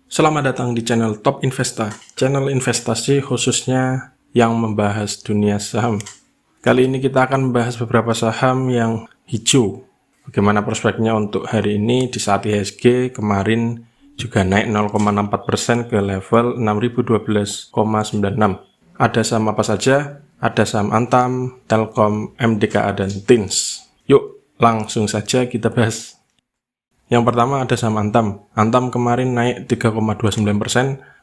Selamat datang di channel Top Investa, channel investasi khususnya yang membahas dunia saham. Kali ini kita akan membahas beberapa saham yang hijau. Bagaimana prospeknya untuk hari ini di saat IHSG kemarin juga naik 0,64% ke level 6012,96. Ada saham apa saja? Ada saham Antam, Telkom, MDKA, dan TINS. Yuk, langsung saja kita bahas. Yang pertama ada saham Antam. Antam kemarin naik 3,29%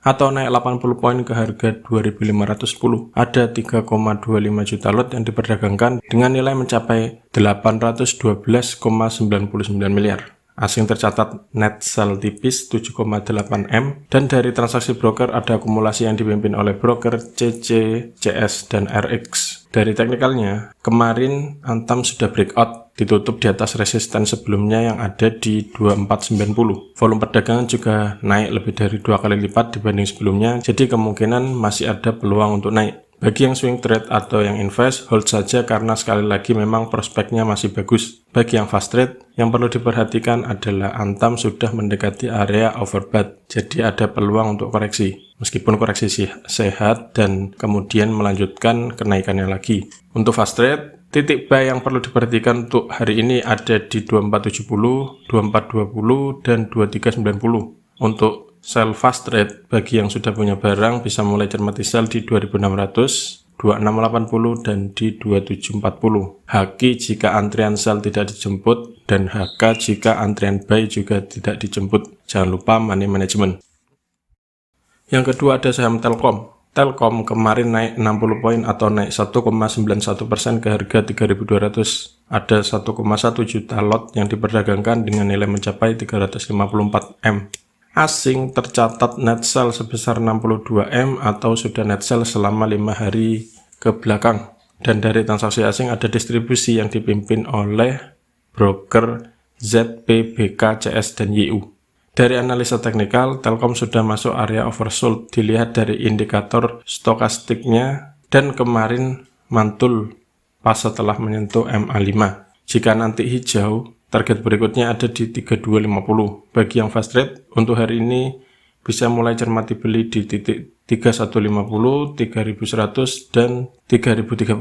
atau naik 80 poin ke harga 2.510. Ada 3,25 juta lot yang diperdagangkan dengan nilai mencapai 812,99 miliar. Asing tercatat net sell tipis 7,8 M, dan dari transaksi broker ada akumulasi yang dipimpin oleh broker CC, CS, dan RX. Dari teknikalnya, kemarin Antam sudah breakout, ditutup di atas resisten sebelumnya yang ada di 2490. Volume perdagangan juga naik lebih dari 2 kali lipat dibanding sebelumnya, jadi kemungkinan masih ada peluang untuk naik. Bagi yang swing trade atau yang invest, hold saja karena sekali lagi memang prospeknya masih bagus. Bagi yang fast trade, yang perlu diperhatikan adalah Antam sudah mendekati area overbought, jadi ada peluang untuk koreksi. Meskipun koreksi sehat dan kemudian melanjutkan kenaikannya lagi. Untuk fast trade, titik buy yang perlu diperhatikan untuk hari ini ada di 2470, 2420, dan 2390. Untuk sell fast trade, bagi yang sudah punya barang bisa mulai cermati sell di 2600, 2680, dan di 2740. Haki jika antrian sell tidak dijemput, dan HK jika antrian buy juga tidak dijemput. Jangan lupa money management. Yang kedua ada saham Telkom. Telkom kemarin naik 60 poin atau naik 1,91% ke harga 3.200. Ada 1,1 juta lot yang diperdagangkan dengan nilai mencapai 354 M. Asing tercatat net sell sebesar 62 M atau sudah net sell selama 5 hari ke belakang. Dan dari transaksi asing ada distribusi yang dipimpin oleh broker ZPBK, CS, dan YU. Dari analisa teknikal, Telkom sudah masuk area oversold dilihat dari indikator stokastiknya dan kemarin mantul pas setelah menyentuh MA5. Jika nanti hijau, target berikutnya ada di 3250. Bagi yang fast trade, untuk hari ini bisa mulai cermati beli di titik 3150, 3100, dan 3030.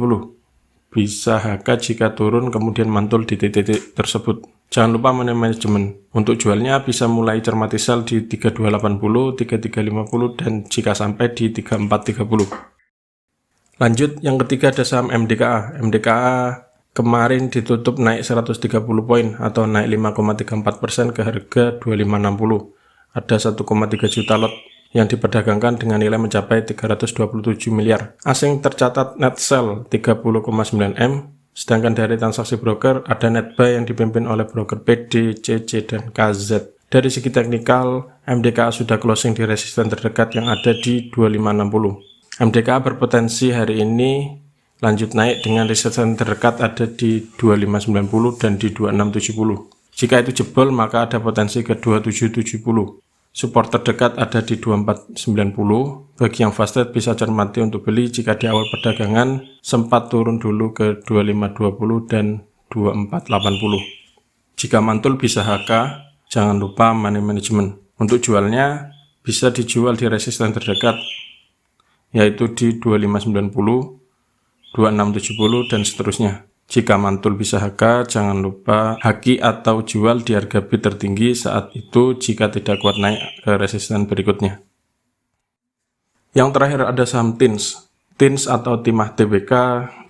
Bisa HK jika turun kemudian mantul di titik tersebut. Jangan lupa money management. Untuk jualnya bisa mulai cermati sell di 3280, 3350, dan jika sampai di 3430. Lanjut, yang ketiga ada saham MDKA. MDKA kemarin ditutup naik 130 poin atau naik 5,34% ke harga 2560. Ada 1,3 juta lot yang diperdagangkan dengan nilai mencapai 327 miliar. Asing tercatat net sell 30,9 M, sedangkan dari transaksi broker ada net buy yang dipimpin oleh broker PD, CC, dan KZ. Dari segi teknikal, MDKA sudah closing di resisten terdekat yang ada di 2560. MDKA berpotensi hari ini lanjut naik dengan resisten terdekat ada di 2590 dan di 2670. Jika itu jebol maka ada potensi ke 2770. Support terdekat ada di 2490. Bagi yang fast trade bisa cermati untuk beli jika di awal perdagangan sempat turun dulu ke 2520 dan 2480. Jika mantul bisa HK, jangan lupa money management. Untuk jualnya bisa dijual di resisten terdekat yaitu di 2590, 2670, dan seterusnya. Jika mantul bisa HK, jangan lupa haki atau jual di harga bid tertinggi saat itu jika tidak kuat naik ke resisten berikutnya. Yang terakhir ada saham TINS. TINS atau Timah Tbk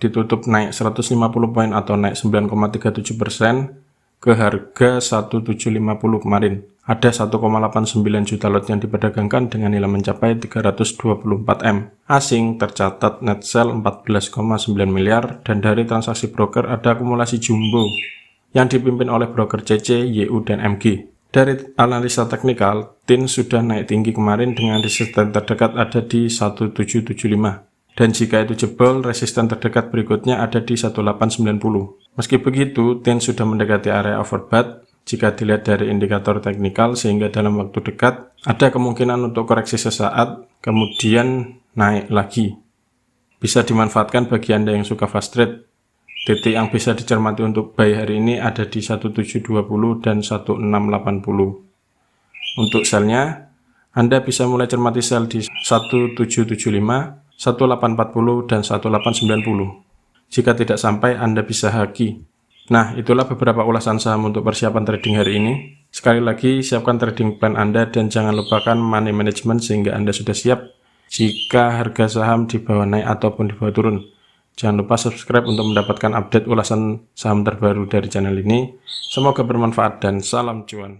ditutup naik 150 poin atau naik 9,37% ke harga 1750 kemarin. Ada 1,89 juta lot yang diperdagangkan dengan nilai mencapai 324 M. Asing tercatat net sell 14,9 miliar dan dari transaksi broker ada akumulasi jumbo yang dipimpin oleh broker CC, YU, dan MG. Dari analisa teknikal, TIN sudah naik tinggi kemarin dengan resisten terdekat ada di 1775. Dan jika itu jebol, resisten terdekat berikutnya ada di 1890. Meski begitu, TIN sudah mendekati area overbought jika dilihat dari indikator teknikal sehingga dalam waktu dekat ada kemungkinan untuk koreksi sesaat kemudian naik lagi. Bisa dimanfaatkan bagi Anda yang suka fast trade. Titik yang bisa dicermati untuk buy hari ini ada di 1720 dan 1680. Untuk sellnya Anda bisa mulai cermati sel di 1775, 1840, dan 1890. Jika tidak sampai, Anda bisa haki. Nah, itulah beberapa ulasan saham untuk persiapan trading hari ini. Sekali lagi, siapkan trading plan Anda dan jangan lupakan money management sehingga Anda sudah siap jika harga saham di bawah naik ataupun di bawah turun. Jangan lupa subscribe untuk mendapatkan update ulasan saham terbaru dari channel ini. Semoga bermanfaat dan salam cuan.